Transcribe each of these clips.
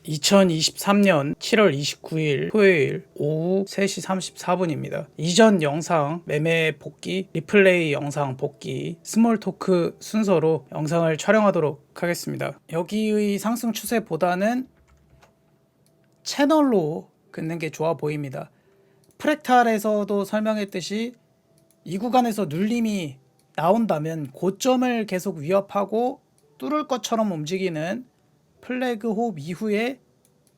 2023년 7월 29일 토요일 오후 3시 34분입니다. 이전 영상 매매 복귀, 리플레이 영상 복귀, 스몰 토크 순서로 영상을 촬영하도록 하겠습니다. 여기의 상승 추세보다는 채널로 긋는 게 좋아 보입니다. 프랙탈에서도 설명했듯이 이 구간에서 눌림이 나온다면 고점을 계속 위협하고 뚫을 것처럼 움직이는 플래그 호흡 이후에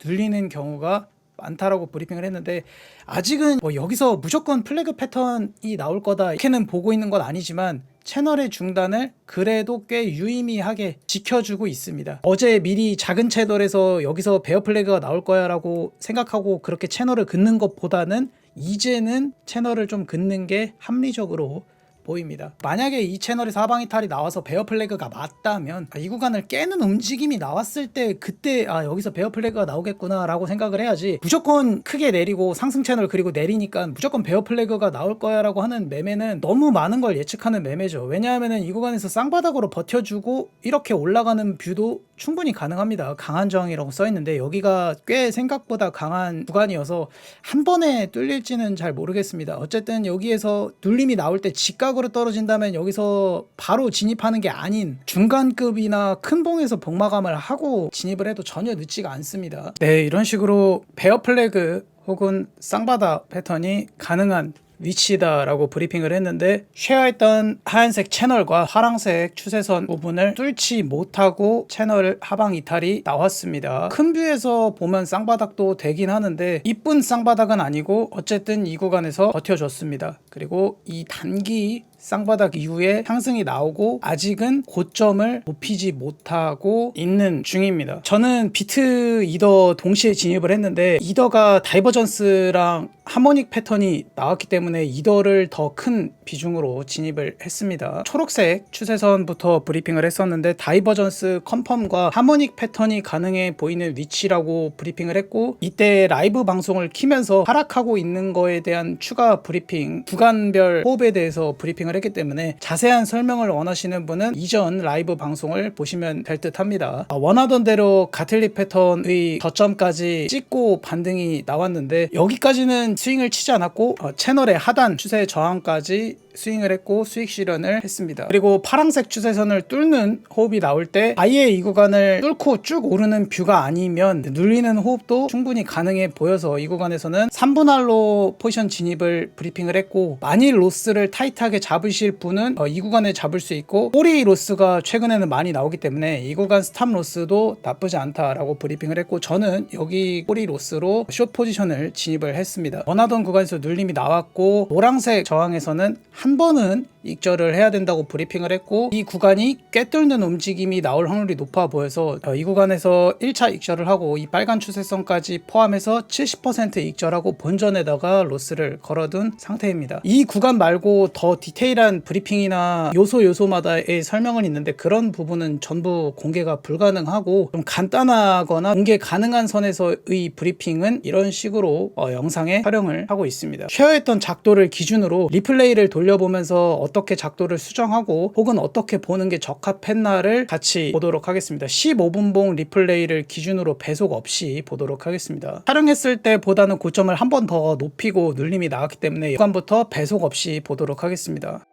눌리는 경우가 많다라고 브리핑을 했는데, 아직은 여기서 무조건 플래그 패턴이 나올 거다 이렇게는 보고 있는 건 아니지만 채널의 중단을 그래도 꽤 유의미하게 지켜주고 있습니다. 어제 미리 작은 채널에서 여기서 베어 플래그가 나올 거야 라고 생각하고 그렇게 채널을 긋는 것보다는 이제는 채널을 좀 긋는 게 합리적으로 보입니다. 만약에 이 채널에서 하방 이탈이 나와서 베어 플래그가 맞다면 이 구간을 깨는 움직임이 나왔을 때 그때 여기서 베어 플래그가 나오겠구나 라고 생각을 해야지, 무조건 크게 내리고 상승 채널 그리고 내리니까 무조건 베어 플래그가 나올 거야 라고 하는 매매는 너무 많은 걸 예측하는 매매죠. 왜냐하면 이 구간에서 쌍바닥으로 버텨주고 이렇게 올라가는 뷰도 충분히 가능합니다. 강한 저항이라고 써있는데 여기가 꽤 생각보다 강한 구간이어서 한 번에 뚫릴지는 잘 모르겠습니다. 어쨌든 여기에서 눌림이 나올 때 직각으로 떨어진다면 여기서 바로 진입하는 게 아닌 중간급이나 큰 봉에서 복마감을 하고 진입을 해도 전혀 늦지가 않습니다. 네, 이런 식으로 베어 플래그 혹은 쌍바닥 패턴이 가능한 위치다라고 브리핑을 했는데, 쉐어했던 하얀색 채널과 파란색 추세선 부분을 뚫지 못하고 채널 하방 이탈이 나왔습니다. 큰 뷰에서 보면 쌍바닥도 되긴 하는데 이쁜 쌍바닥은 아니고 어쨌든 이 구간에서 버텨줬습니다. 그리고 이 단기 쌍바닥 이후에 상승이 나오고 아직은 고점을 높이지 못하고 있는 중입니다. 저는 비트 이더 동시에 진입을 했는데 이더가 다이버전스랑 하모닉 패턴이 나왔기 때문에 이더를 더 큰 비중으로 진입을 했습니다. 초록색 추세선부터 브리핑을 했었는데 다이버전스 컨펌과 하모닉 패턴이 가능해 보이는 위치라고 브리핑을 했고, 이때 라이브 방송을 키면서 하락하고 있는 거에 대한 추가 브리핑, 구간별 호흡에 대해서 브리핑을 했기 때문에 자세한 설명을 원하시는 분은 이전 라이브 방송을 보시면 될 듯 합니다. 원하던 대로 가틀리 패턴의 저점까지 찍고 반등이 나왔는데 여기까지는 스윙을 치지 않았고 채널의 하단 추세 저항까지 스윙을 했고 수익 실현을 했습니다. 그리고 파란색 추세선을 뚫는 호흡이 나올 때 아예 이 구간을 뚫고 쭉 오르는 뷰가 아니면 눌리는 호흡도 충분히 가능해 보여서 이 구간에서는 3분할로 포지션 진입을 브리핑을 했고, 만일 로스를 타이트하게 잡으실 분은 이 구간에 잡을 수 있고, 꼬리 로스가 최근에는 많이 나오기 때문에 이 구간 스탑 로스도 나쁘지 않다라고 브리핑을 했고, 저는 여기 꼬리 로스로 숏 포지션을 진입을 했습니다. 원하던 구간에서 눌림이 나왔고 노란색 저항에서는 한 번은 익절을 해야 된다고 브리핑을 했고, 이 구간이 꿰뚫는 움직임이 나올 확률이 높아 보여서 이 구간에서 1차 익절을 하고 이 빨간 추세선까지 포함해서 70% 익절하고 본전에다가 로스를 걸어둔 상태입니다. 이 구간 말고 더 디테일한 브리핑이나 요소마다의 설명은 있는데 그런 부분은 전부 공개가 불가능하고, 좀 간단하거나 공개 가능한 선에서의 브리핑은 이런 식으로 영상에 촬영을 하고 있습니다. 쉐어했던 작도를 기준으로 리플레이를 돌려보면서 어떻게 작도를 수정하고 혹은 어떻게 보는 게 적합했나를 같이 보도록 하겠습니다. 15분봉 리플레이를 기준으로 배속 없이 보도록 하겠습니다. 촬영했을 때보다는 고점을 한 번 더 높이고 눌림이 나왔기 때문에 여기부터 배속 없이 보도록 하겠습니다.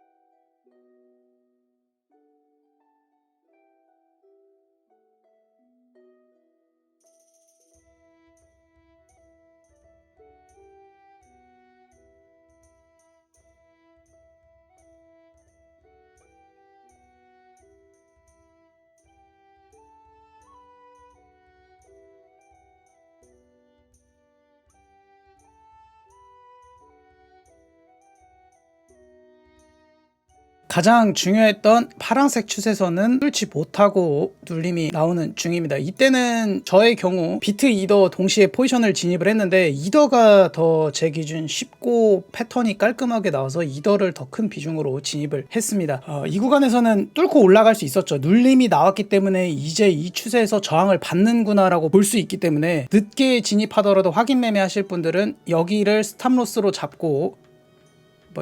가장 중요했던 파란색 추세선은 뚫지 못하고 눌림이 나오는 중입니다. 이때는 저의 경우 비트 이더 동시에 포지션을 진입을 했는데 이더가 더 제 기준 쉽고 패턴이 깔끔하게 나와서 이더를 더 큰 비중으로 진입을 했습니다. 이 구간에서는 뚫고 올라갈 수 있었죠. 눌림이 나왔기 때문에 이제 이 추세에서 저항을 받는구나 라고 볼 수 있기 때문에 늦게 진입하더라도 확인 매매 하실 분들은 여기를 스탑로스로 잡고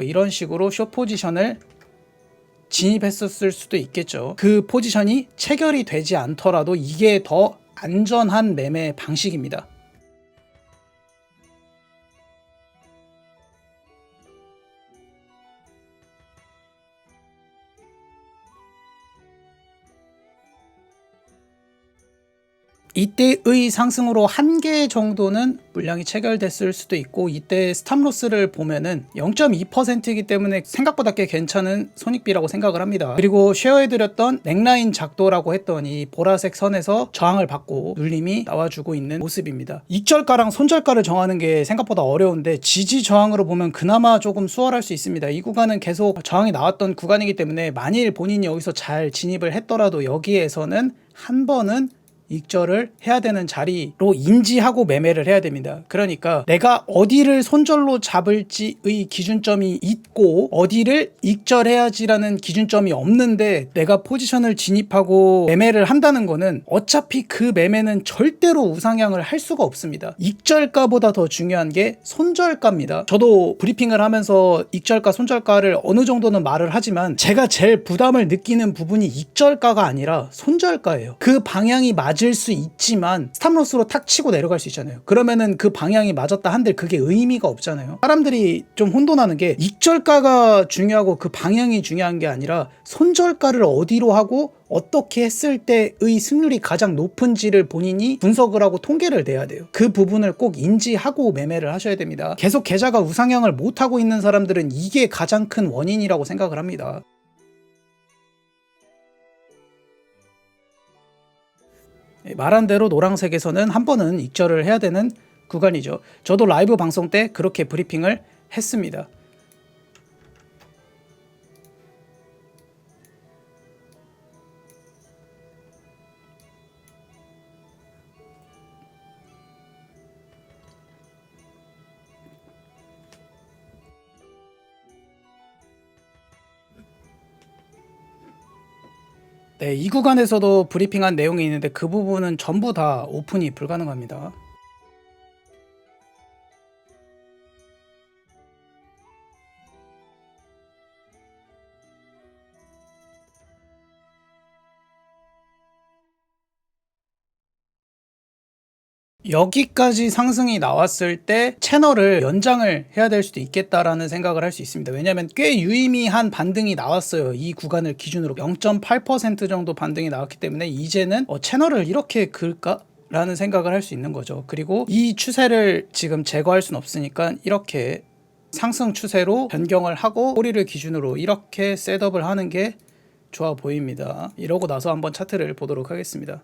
이런 식으로 숏 포지션을 진입했었을 수도 있겠죠. 그 포지션이 체결이 되지 않더라도 이게 더 안전한 매매 방식입니다. 이때의 상승으로 한 개 정도는 물량이 체결됐을 수도 있고, 이때 스탑로스를 보면은 0.2%이기 때문에 생각보다 꽤 괜찮은 손익비라고 생각을 합니다. 그리고 쉐어해드렸던 넥라인 작도라고 했던 이 보라색 선에서 저항을 받고 눌림이 나와주고 있는 모습입니다. 익절가랑 손절가를 정하는 게 생각보다 어려운데, 지지 저항으로 보면 그나마 조금 수월할 수 있습니다. 이 구간은 계속 저항이 나왔던 구간이기 때문에 만일 본인이 여기서 잘 진입을 했더라도 여기에서는 한 번은 익절을 해야 되는 자리로 인지하고 매매를 해야 됩니다. 그러니까 내가 어디를 손절로 잡을지의 기준점이 있고 어디를 익절해야지라는 기준점이 없는데 내가 포지션을 진입하고 매매를 한다는 거는 어차피 그 매매는 절대로 우상향을 할 수가 없습니다. 익절가보다 더 중요한 게 손절가입니다. 저도 브리핑을 하면서 익절가, 손절가를 어느 정도는 말을 하지만 제가 제일 부담을 느끼는 부분이 익절가가 아니라 손절가예요. 그 방향이 맞을 수 있지만 스탑로스로 탁 치고 내려갈 수 있잖아요. 그러면은 그 방향이 맞았다 한들 그게 의미가 없잖아요. 사람들이 좀 혼돈하는 게 익절가가 중요하고 그 방향이 중요한 게 아니라 손절가를 어디로 하고 어떻게 했을 때의 승률이 가장 높은지를 본인이 분석을 하고 통계를 내야 돼요. 그 부분을 꼭 인지하고 매매를 하셔야 됩니다. 계속 계좌가 우상향을 못하고 있는 사람들은 이게 가장 큰 원인이라고 생각을 합니다. 말한 대로 노란색에서는 한 번은 익절을 해야 되는 구간이죠. 저도 라이브 방송 때 그렇게 브리핑을 했습니다. 네, 이 구간에서도 브리핑한 내용이 있는데 그 부분은 전부 다 오픈이 불가능합니다. 여기까지 상승이 나왔을 때 채널을 연장을 해야 될 수도 있겠다라는 생각을 할 수 있습니다. 왜냐하면 꽤 유의미한 반등이 나왔어요. 이 구간을 기준으로 0.8% 정도 반등이 나왔기 때문에 이제는 채널을 이렇게 그을까? 라는 생각을 할 수 있는 거죠. 그리고 이 추세를 지금 제거할 수는 없으니까 이렇게 상승 추세로 변경을 하고 꼬리를 기준으로 이렇게 셋업을 하는 게 좋아 보입니다. 이러고 나서 한번 차트를 보도록 하겠습니다.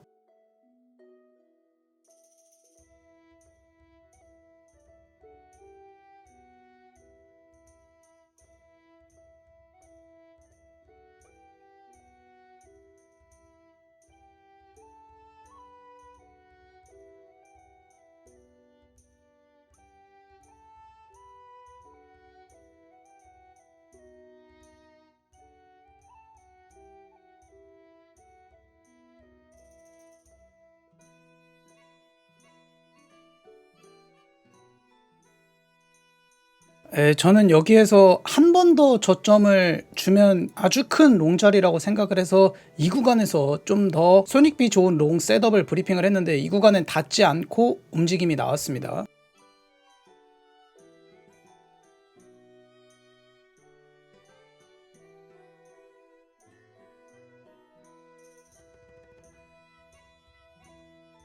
저는 여기에서 한 번 더 저점을 주면 아주 큰 롱자리라고 생각을 해서 이 구간에서 좀 더 손익비 좋은 롱 셋업을 브리핑을 했는데 이 구간은 닿지 않고 움직임이 나왔습니다.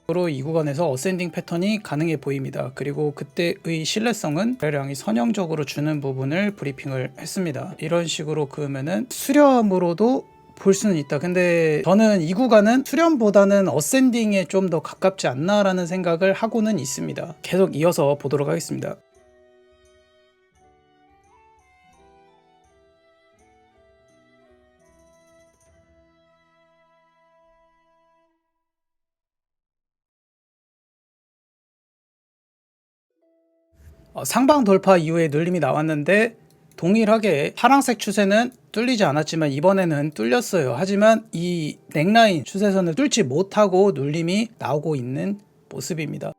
으로 이 구간에서 어센딩 패턴이 가능해 보입니다. 그리고 그때의 신뢰성은 거래량이 선형적으로 주는 부분을 브리핑을 했습니다. 이런 식으로 그으면은 수렴으로도 볼 수는 있다. 근데 저는 이 구간은 수렴보다는 어센딩에 좀 더 가깝지 않나라는 생각을 하고는 있습니다. 계속 이어서 보도록 하겠습니다. 상방 돌파 이후에 눌림이 나왔는데 동일하게 파란색 추세는 뚫리지 않았지만 이번에는 뚫렸어요. 하지만 이 넥라인 추세선을 뚫지 못하고 눌림이 나오고 있는 모습입니다.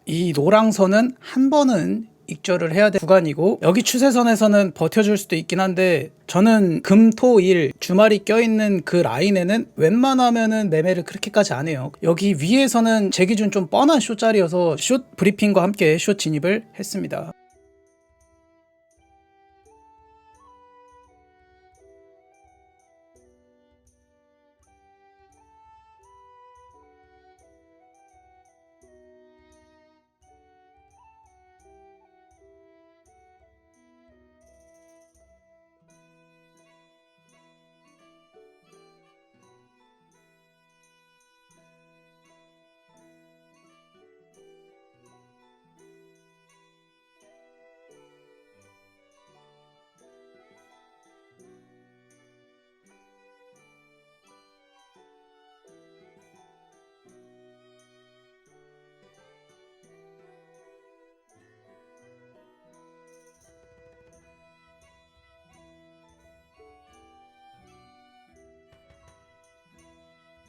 이 노랑선은 한 번은 익절을 해야 될 구간이고, 여기 추세선에서는 버텨줄 수도 있긴 한데 저는 금, 토, 일 주말이 껴있는 그 라인에는 웬만하면은 매매를 그렇게까지 안 해요. 여기 위에서는 제 기준 좀 뻔한 숏자리여서 숏 브리핑과 함께 숏 진입을 했습니다.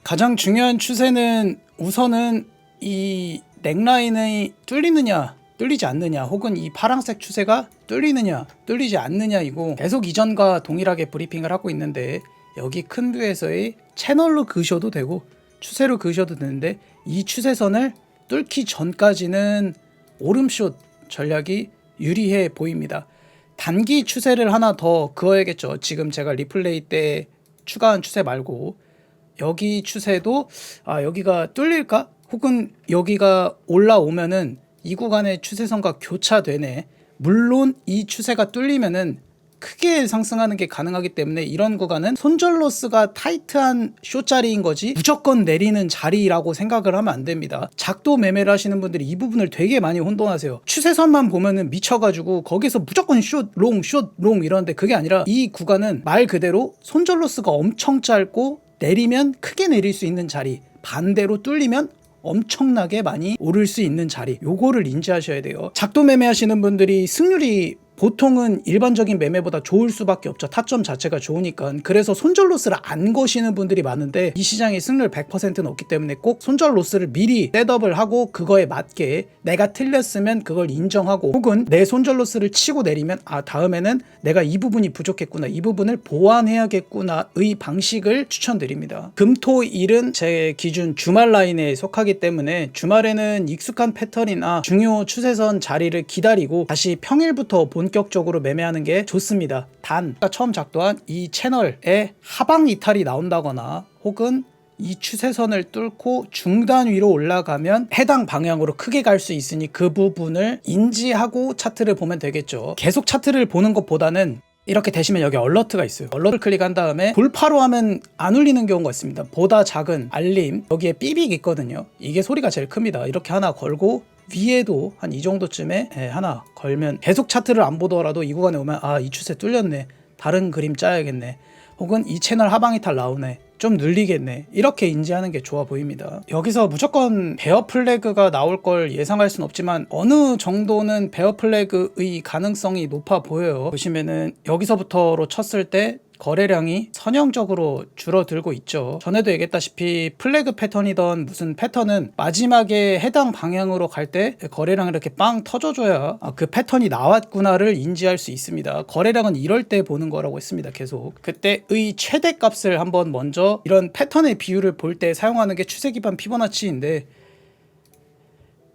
가장 중요한 추세는 우선은 이 넥라인이 뚫리느냐 뚫리지 않느냐, 혹은 이 파란색 추세가 뚫리느냐 뚫리지 않느냐이고, 계속 이전과 동일하게 브리핑을 하고 있는데 여기 큰 뷰에서의 채널로 그으셔도 되고 추세로 그으셔도 되는데, 이 추세선을 뚫기 전까지는 오름숏 전략이 유리해 보입니다. 단기 추세를 하나 더 그어야겠죠. 지금 제가 리플레이 때 추가한 추세 말고 여기 추세도 여기가 뚫릴까? 혹은 여기가 올라오면은 이 구간의 추세선과 교차되네. 물론 이 추세가 뚫리면은 크게 상승하는 게 가능하기 때문에 이런 구간은 손절 로스가 타이트한 숏자리인 거지 무조건 내리는 자리라고 생각을 하면 안 됩니다. 작도 매매를 하시는 분들이 이 부분을 되게 많이 혼동하세요. 추세선만 보면은 미쳐가지고 거기서 무조건 숏 롱 이러는데 그게 아니라 이 구간은 말 그대로 손절 로스가 엄청 짧고 내리면 크게 내릴 수 있는 자리, 반대로 뚫리면 엄청나게 많이 오를 수 있는 자리, 요거를 인지하셔야 돼요. 작도 매매 하시는 분들이 승률이 보통은 일반적인 매매보다 좋을 수밖에 없죠. 타점 자체가 좋으니까. 그래서 손절 로스를 안 거시는 분들이 많은데 이 시장에 승률 100%는 없기 때문에 꼭 손절 로스를 미리 셋업을 하고 그거에 맞게 내가 틀렸으면 그걸 인정하고, 혹은 내 손절 로스를 치고 내리면 다음에는 내가 이 부분이 부족했구나, 이 부분을 보완해야겠구나의 방식을 추천드립니다. 금토일은 제 기준 주말 라인에 속하기 때문에 주말에는 익숙한 패턴이나 중요 추세선 자리를 기다리고 다시 평일부터 본격적으로 매매하는 게 좋습니다. 단 처음 작도한 이 채널에 하방 이탈이 나온다거나 혹은 이 추세선을 뚫고 중단 위로 올라가면 해당 방향으로 크게 갈 수 있으니 그 부분을 인지하고 차트를 보면 되겠죠. 계속 차트를 보는 것보다는 이렇게 되시면 여기 얼러트가 있어요. 얼러트를 클릭한 다음에 돌파로 하면 안 울리는 경우가 있습니다. 보다 작은 알림, 여기에 삐빅 있거든요. 이게 소리가 제일 큽니다. 이렇게 하나 걸고 위에도 한 이 정도쯤에 하나 걸면 계속 차트를 안 보더라도 이 구간에 오면 이 추세 뚫렸네, 다른 그림 짜야겠네, 혹은 이 채널 하방 이탈 나오네, 좀 늘리겠네, 이렇게 인지하는 게 좋아 보입니다. 여기서 무조건 베어 플래그가 나올 걸 예상할 순 없지만 어느 정도는 베어 플래그의 가능성이 높아 보여요. 보시면은 여기서부터로 쳤을 때 거래량이 선형적으로 줄어들고 있죠. 전에도 얘기했다시피 플래그 패턴이던 무슨 패턴은 마지막에 해당 방향으로 갈 때 거래량을 이렇게 빵 터져줘야 그 패턴이 나왔구나를 인지할 수 있습니다. 거래량은 이럴 때 보는 거라고 했습니다. 계속 그때의 최대값을 한번 먼저 이런 패턴의 비율을 볼 때 사용하는 게 추세 기반 피보나치인데,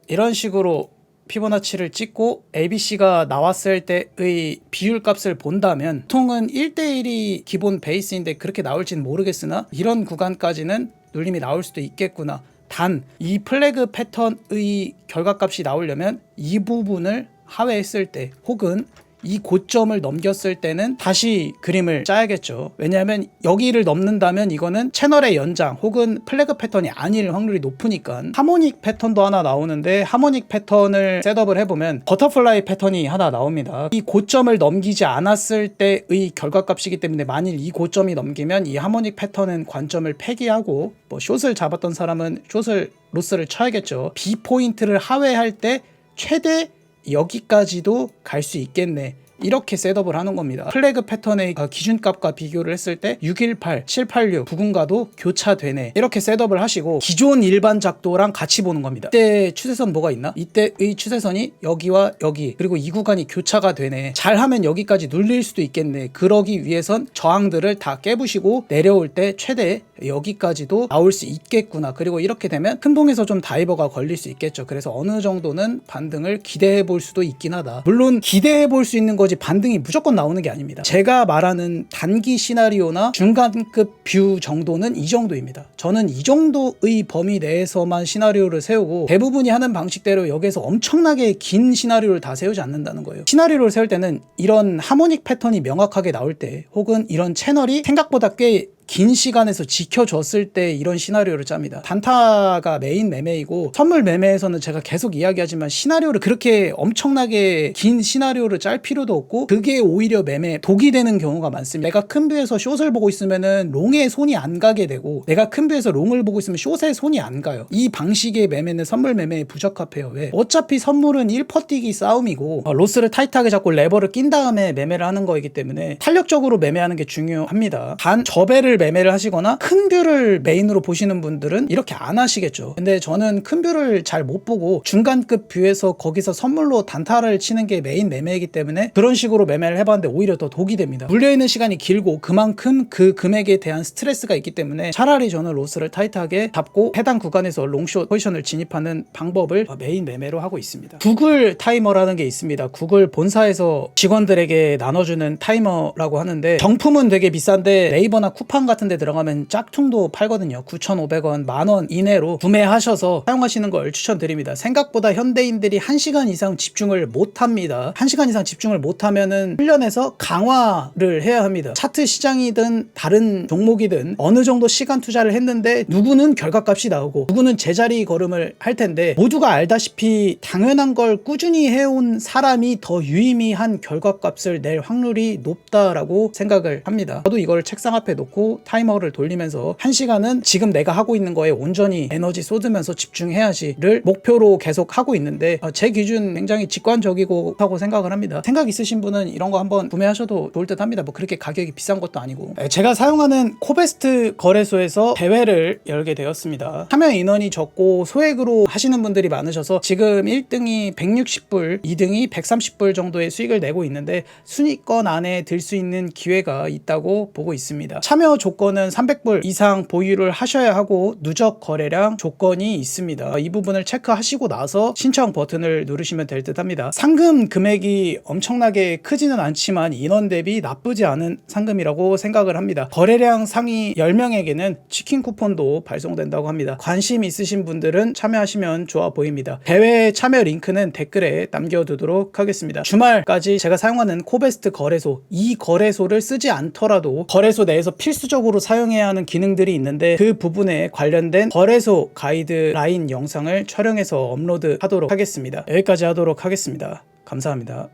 이런 식으로 피보나치를 찍고 ABC가 나왔을 때의 비율값을 본다면 보통은 1대1이 기본 베이스인데 그렇게 나올지는 모르겠으나 이런 구간까지는 눌림이 나올 수도 있겠구나. 단 이 플래그 패턴의 결과값이 나오려면 이 부분을 하회했을 때 혹은 이 고점을 넘겼을 때는 다시 그림을 짜야겠죠. 왜냐하면 여기를 넘는다면 이거는 채널의 연장 혹은 플래그 패턴이 아닐 확률이 높으니까. 하모닉 패턴도 하나 나오는데 하모닉 패턴을 셋업을 해보면 버터플라이 패턴이 하나 나옵니다. 이 고점을 넘기지 않았을 때의 결과값이기 때문에 만일 이 고점이 넘기면 이 하모닉 패턴은 관점을 폐기하고 숏을 잡았던 사람은 숏을 로스를 쳐야겠죠. B 포인트를 하회할 때 최대 여기까지도 갈 수 있겠네, 이렇게 셋업을 하는 겁니다. 플래그 패턴의 기준값과 비교를 했을 때 618, 786 부근과도 교차되네, 이렇게 셋업을 하시고 기존 일반 작도랑 같이 보는 겁니다. 이때 추세선 뭐가 있나? 이때의 추세선이 여기와 여기, 그리고 이 구간이 교차가 되네, 잘하면 여기까지 눌릴 수도 있겠네, 그러기 위해선 저항들을 다 깨부시고 내려올 때 최대 여기까지도 나올 수 있겠구나. 그리고 이렇게 되면 큰 봉에서 좀 다이버가 걸릴 수 있겠죠. 그래서 어느 정도는 반등을 기대해 볼 수도 있긴 하다. 물론 기대해 볼 수 있는 거지 반등이 무조건 나오는 게 아닙니다. 제가 말하는 단기 시나리오나 중간급 뷰 정도는 이 정도입니다. 저는 이 정도의 범위 내에서만 시나리오를 세우고 대부분이 하는 방식대로 여기에서 엄청나게 긴 시나리오를 다 세우지 않는다는 거예요. 시나리오를 세울 때는 이런 하모닉 패턴이 명확하게 나올 때, 혹은 이런 채널이 생각보다 꽤 긴 시간에서 지켜줬을 때 이런 시나리오를 짭니다. 단타가 메인 매매이고 선물 매매에서는 제가 계속 이야기하지만 시나리오를 그렇게 엄청나게 긴 시나리오를 짤 필요도 없고 그게 오히려 매매 독이 되는 경우가 많습니다. 내가 큰 뷰에서 숏을 보고 있으면은 롱에 손이 안 가게 되고, 내가 큰 뷰에서 롱을 보고 있으면 숏에 손이 안 가요. 이 방식의 매매는 선물 매매에 부적합해요. 왜? 어차피 선물은 1퍼 뛰기 싸움이고 로스를 타이트하게 잡고 레버를 낀 다음에 매매를 하는 거이기 때문에 탄력적으로 매매하는 게 중요합니다. 단 저배를 매매를 하시거나 큰 뷰를 메인으로 보시는 분들은 이렇게 안 하시겠죠. 근데 저는 큰 뷰를 잘 못 보고 중간급 뷰에서 거기서 선물로 단타를 치는 게 메인 매매이기 때문에 그런 식으로 매매를 해봤는데 오히려 더 독이 됩니다. 물려있는 시간이 길고 그만큼 그 금액에 대한 스트레스가 있기 때문에 차라리 저는 로스를 타이트하게 잡고 해당 구간에서 롱숏 포지션을 진입하는 방법을 메인 매매로 하고 있습니다. 구글 타이머라는 게 있습니다. 구글 본사에서 직원들에게 나눠주는 타이머라고 하는데 정품은 되게 비싼데 네이버나 쿠팡 같은 데 들어가면 짝퉁도 팔거든요. 9,500원, 만원 이내로 구매하셔서 사용하시는 걸 추천드립니다. 생각보다 현대인들이 1시간 이상 집중을 못합니다. 1시간 이상 집중을 못하면은 훈련해서 강화를 해야 합니다. 차트 시장이든 다른 종목이든 어느 정도 시간 투자를 했는데 누구는 결과값이 나오고 누구는 제자리 걸음을 할 텐데, 모두가 알다시피 당연한 걸 꾸준히 해온 사람이 더 유의미한 결과값을 낼 확률이 높다라고 생각을 합니다. 저도 이걸 책상 앞에 놓고 타이머를 돌리면서 1시간은 지금 내가 하고 있는 거에 온전히 에너지 쏟으면서 집중해야지를 목표로 계속 하고 있는데 제 기준 굉장히 직관적이고 하고 생각을 합니다. 생각 있으신 분은 이런 거 한번 구매하셔도 좋을 듯 합니다. 뭐 그렇게 가격이 비싼 것도 아니고. 제가 사용하는 코베스트 거래소에서 대회를 열게 되었습니다. 참여 인원이 적고 소액으로 하시는 분들이 많으셔서 지금 1등이 160불, 2등이 130불 정도의 수익을 내고 있는데 순위권 안에 들 수 있는 기회가 있다고 보고 있습니다. 참여 조건은 300불 이상 보유를 하셔야 하고 누적 거래량 조건이 있습니다. 이 부분을 체크하시고 나서 신청 버튼을 누르시면 될 듯 합니다. 상금 금액이 엄청나게 크지는 않지만 인원 대비 나쁘지 않은 상금이라고 생각을 합니다. 거래량 상위 10명에게는 치킨 쿠폰도 발송된다고 합니다. 관심 있으신 분들은 참여하시면 좋아 보입니다. 대회 참여 링크는 댓글에 남겨두도록 하겠습니다. 주말까지 제가 사용하는 코베스트 거래소, 이 거래소를 쓰지 않더라도 거래소 내에서 필수적으로 사용해야 하는 기능들이 있는데 그 부분에 관련된 거래소 가이드라인 영상을 촬영해서 업로드 하도록 하겠습니다. 여기까지 하도록 하겠습니다. 감사합니다.